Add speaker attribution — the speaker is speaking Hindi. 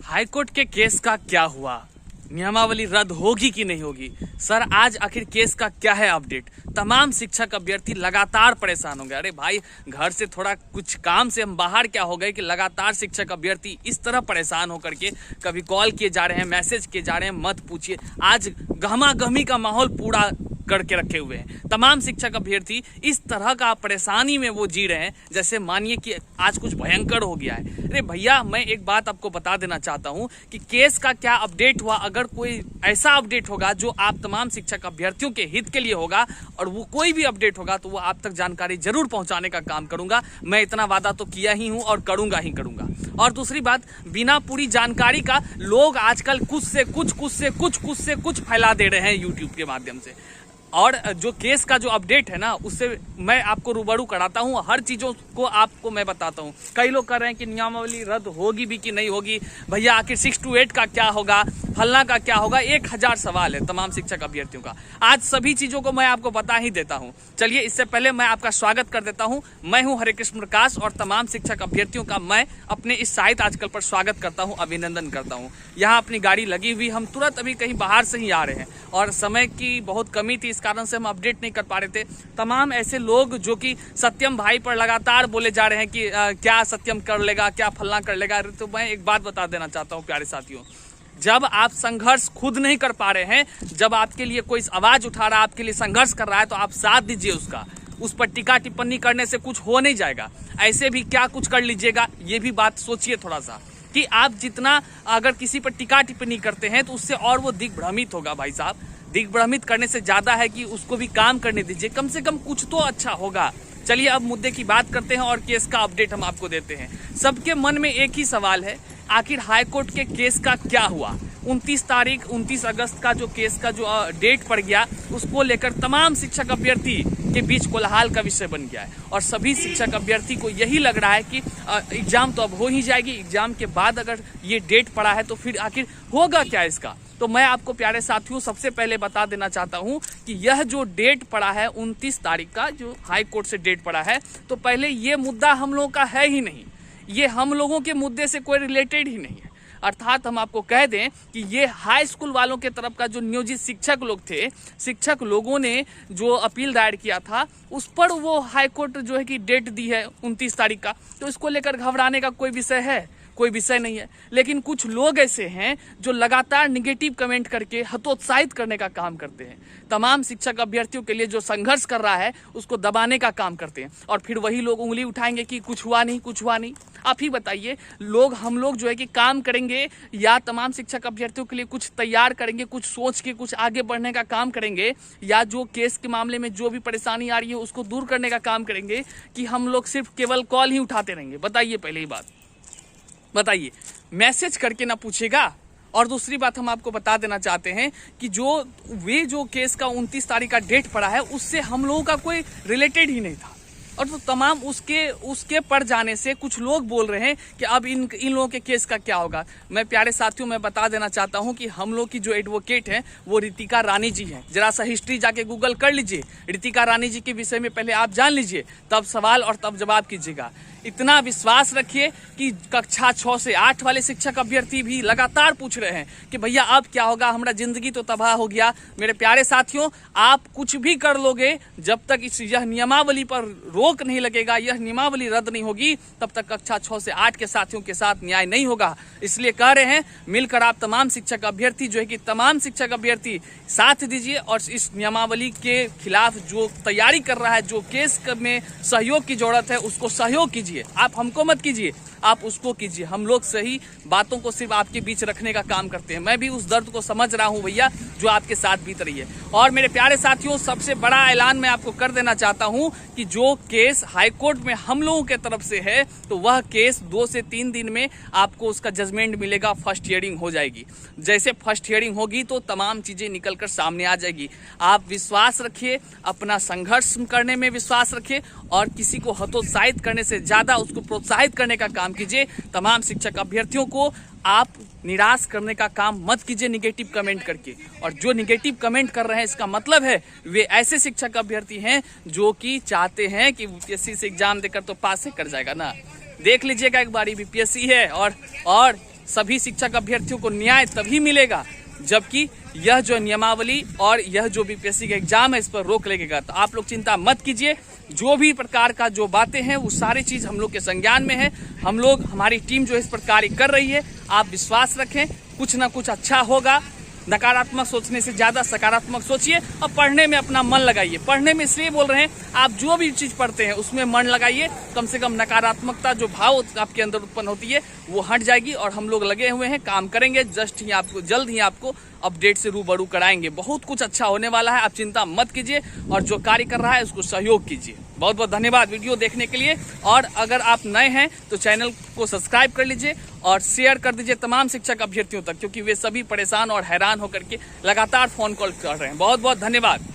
Speaker 1: हाईकोर्ट के केस का क्या हुआ? नियमावली रद्द होगी कि नहीं होगी? सर आज आखिर केस का क्या है अपडेट? तमाम शिक्षक अभ्यर्थी लगातार परेशान हो गए। अरे भाई, घर से थोड़ा कुछ काम से हम बाहर क्या हो गए कि लगातार शिक्षक अभ्यर्थी इस तरह परेशान होकर के कभी कॉल किए जा रहे हैं, मैसेज किए जा रहे हैं, मत पूछिए। आज गहमा गहमी का माहौल पूरा करके रखे हुए हैं। तमाम शिक्षक अभ्यर्थी इस तरह का परेशानी में वो जी रहे हैं जैसे मानिए कि आज कुछ भयंकर हो गया है। अरे भैया, मैं एक बात आपको बता देना चाहता हूं कि केस का क्या अपडेट हुआ। अगर कोई ऐसा अपडेट होगा जो आप तमाम शिक्षक अभ्यर्थियों के हित के लिए होगा और वो कोई भी अपडेट होगा तो वो आप तक जानकारी जरूर पहुंचाने का काम करूंगा। मैं इतना वादा तो किया ही हूं और करूंगा ही करूंगा। और दूसरी बात, बिना पूरी जानकारी का लोग आजकल कुछ से कुछ फैला दे रहे हैं यूट्यूब के माध्यम से। और जो केस का जो अपडेट है ना, उससे मैं आपको रूबरू कराता हूँ, हर चीज़ों को आपको मैं बताता हूँ। कई लोग कह रहे हैं कि नियमावली रद्द होगी भी कि नहीं होगी। भैया आखिर 6 to 8 का क्या होगा, फलना का क्या होगा, 1000 सवाल है तमाम शिक्षक अभ्यर्थियों का। आज सभी चीज़ों को मैं आपको बता ही देता हूँ। चलिए, इससे पहले मैं आपका स्वागत कर देता हूँ। मैं हूँ हरे कृष्ण प्रकाश और तमाम शिक्षक अभ्यर्थियों का मैं अपने इस साहित्य आजकल पर स्वागत करता हूँ, अभिनंदन करता हूँ। यहाँ अपनी गाड़ी लगी हुई, हम तुरंत अभी कहीं बाहर से ही आ रहे हैं और समय की बहुत कमी थी, इस कारण से हम अपडेट नहीं कर पा रहे थे। तमाम ऐसे लोग जो कि सत्यम भाई पर लगातार बोले जा रहे हैं कि क्या सत्यम कर लेगा, क्या फलना कर लेगा। तो मैं एक बात बता देना चाहता हूँ प्यारे साथियों, जब आप संघर्ष खुद नहीं कर पा रहे हैं, जब आपके लिए कोई आवाज उठा रहा है, आपके लिए संघर्ष कर रहा है, तो आप साथ दीजिए उसका। उस पर टीका टिप्पणी करने से कुछ हो नहीं जाएगा। ऐसे भी क्या कुछ कर लीजिएगा, ये भी बात सोचिए थोड़ा सा कि आप जितना अगर किसी पर टीका टिप्पणी करते हैं तो उससे और वो दिग्भ्रमित होगा। भाई साहब, दिग्भ्रमित करने से ज्यादा है कि उसको भी काम करने दीजिए, कम से कम कुछ तो अच्छा होगा। चलिए अब मुद्दे की बात करते हैं और केस का अपडेट हम आपको देते हैं। सबके मन में एक ही सवाल है, आखिर हाईकोर्ट के केस का क्या हुआ? 29 अगस्त का जो केस का जो डेट पड़ गया, उसको लेकर तमाम शिक्षक अभ्यर्थी के बीच कोलाहल का विषय बन गया है और सभी शिक्षक अभ्यर्थी को यही लग रहा है कि एग्जाम तो अब हो ही जाएगी। एग्जाम के बाद अगर ये डेट पड़ा है तो फिर आखिर होगा क्या इसका? तो मैं आपको प्यारे साथियों सबसे पहले बता देना चाहता हूं कि यह जो डेट पड़ा है 29 तारीख का, जो हाई कोर्ट से डेट पड़ा है, तो पहले ये मुद्दा हम लोगों का है ही नहीं। ये हम लोगों के मुद्दे से कोई रिलेटेड ही नहीं है। अर्थात हम आपको कह दें कि ये हाई स्कूल वालों के तरफ का जो नियोजित शिक्षक लोग थे, शिक्षक लोगों ने जो अपील दायर किया था, उस पर वो हाई कोर्ट जो है कि डेट दी है 29 तारीख का। तो इसको लेकर घबराने का कोई विषय है? कोई विषय नहीं है। लेकिन कुछ लोग ऐसे हैं जो लगातार निगेटिव कमेंट करके हतोत्साहित करने का काम करते हैं। तमाम शिक्षक अभ्यर्थियों के लिए जो संघर्ष कर रहा है उसको दबाने का काम करते हैं और फिर वही लोग उंगली उठाएंगे कि कुछ हुआ नहीं, कुछ हुआ नहीं। आप ही बताइए, हम लोग जो है कि काम करेंगे या तमाम शिक्षक अभ्यर्थियों के लिए कुछ तैयार करेंगे, कुछ सोच के कुछ आगे बढ़ने का काम करेंगे, या जो केस के मामले में जो भी परेशानी आ रही है उसको दूर करने का काम करेंगे, कि हम लोग सिर्फ केवल कॉल ही उठाते रहेंगे? बताइए, पहले ही बात बताइए, मैसेज करके ना पूछेगा। और दूसरी बात हम आपको बता देना चाहते हैं कि जो केस का 29 तारीख का डेट पड़ा है उससे हम लोगों का कोई रिलेटेड ही नहीं था। और तो तमाम उसके पड़ जाने से कुछ लोग बोल रहे हैं कि अब इन लोगों के केस का क्या होगा। मैं प्यारे साथियों मैं बता देना चाहता हूं कि हम लोग की जो एडवोकेट हैं वो रितिका रानी जी हैं। जरा सा हिस्ट्री जाके गूगल कर लीजिए, रितिका रानी जी के विषय में पहले आप जान लीजिए, तब सवाल और तब जवाब कीजिएगा। इतना विश्वास रखिए कि कक्षा 6 से 8 वाले शिक्षक अभ्यर्थी भी लगातार पूछ रहे हैं कि भैया अब क्या होगा, हमारा जिंदगी तो तबाह हो गया। मेरे प्यारे साथियों, आप कुछ भी कर लोगे, जब तक यह नियमावली पर रोक नहीं लगेगा, यह नियमावली रद्द नहीं होगी, तब तक कक्षा 6 से 8 के साथियों के साथ न्याय नहीं होगा। इसलिए कह रहे हैं, मिलकर आप तमाम शिक्षक अभ्यर्थी जो है कि तमाम शिक्षक अभ्यर्थी साथ दीजिए और इस नियमावली के खिलाफ जो तैयारी कर रहा है, जो केस में सहयोग की जरूरत है, उसको सहयोग कीजिए। आप हमको मत कीजिए, आप उसको कीजिए। हम लोग सही बातों को सिर्फ आपके बीच रखने का काम करते हैं। मैं भी उस दर्द को समझ रहा हूं भैया, जो आपके साथ बीत रही है। और मेरे प्यारे साथियों, सबसे बड़ा ऐलान मैं आपको कर देना चाहता हूं कि जो केस हाईकोर्ट में हम लोगों के तरफ से है, तो वह केस 2 से 3 दिन में आपको उसका जजमेंट मिलेगा। फर्स्ट हियरिंग हो जाएगी। जैसे फर्स्ट हियरिंग होगी तो तमाम चीजें निकलकर सामने आ जाएगी। आप विश्वास रखिए, अपना संघर्ष करने में विश्वास रखिए और किसी को हतोत्साहित करने से ज्यादा उसको प्रोत्साहित करने का काम कीजिए। तमाम शिक्षक अभ्यर्थियों को आप निराश करने का काम मत कीजिए निगेटिव कमेंट करके। और जो निगेटिव कमेंट कर रहे हैं, इसका मतलब है वे ऐसे शिक्षक अभ्यर्थी हैं जो कि चाहते हैं कि यूपीएससी से एग्जाम देकर तो पास ही कर जाएगा ना। देख लीजिएगा एक बारी, बीपीएससी है और सभी शिक्षक अभ्यर्थियों को न्याय तभी मिलेगा जबकि यह जो नियमावली और यह जो बीपीएससी का एग्जाम है इस पर रोक लगेगा। तो आप लोग चिंता मत कीजिए, जो भी प्रकार का जो बातें हैं वो सारी चीज हम लोग के संज्ञान में है। हम लोग, हमारी टीम जो इस पर कार्य कर रही है, आप विश्वास रखें, कुछ ना कुछ अच्छा होगा। नकारात्मक सोचने से ज्यादा सकारात्मक सोचिए और पढ़ने में अपना मन लगाइए। पढ़ने में इसलिए बोल रहे हैं, आप जो भी चीज पढ़ते हैं उसमें मन लगाइए, कम से कम नकारात्मकता जो भाव आपके अंदर उत्पन्न होती है वो हट जाएगी। और हम लोग लगे हुए हैं, काम करेंगे, जल्द ही आपको अपडेट से रूबरू कराएंगे। बहुत कुछ अच्छा होने वाला है, आप चिंता मत कीजिए और जो कार्य कर रहा है उसको सहयोग कीजिए। बहुत बहुत धन्यवाद वीडियो देखने के लिए। और अगर आप नए हैं तो चैनल को सब्सक्राइब कर लीजिए और शेयर कर दीजिए तमाम शिक्षक अभ्यर्थियों तक, क्योंकि वे सभी परेशान और हैरान होकर के लगातार फोन कॉल कर रहे हैं। बहुत बहुत धन्यवाद।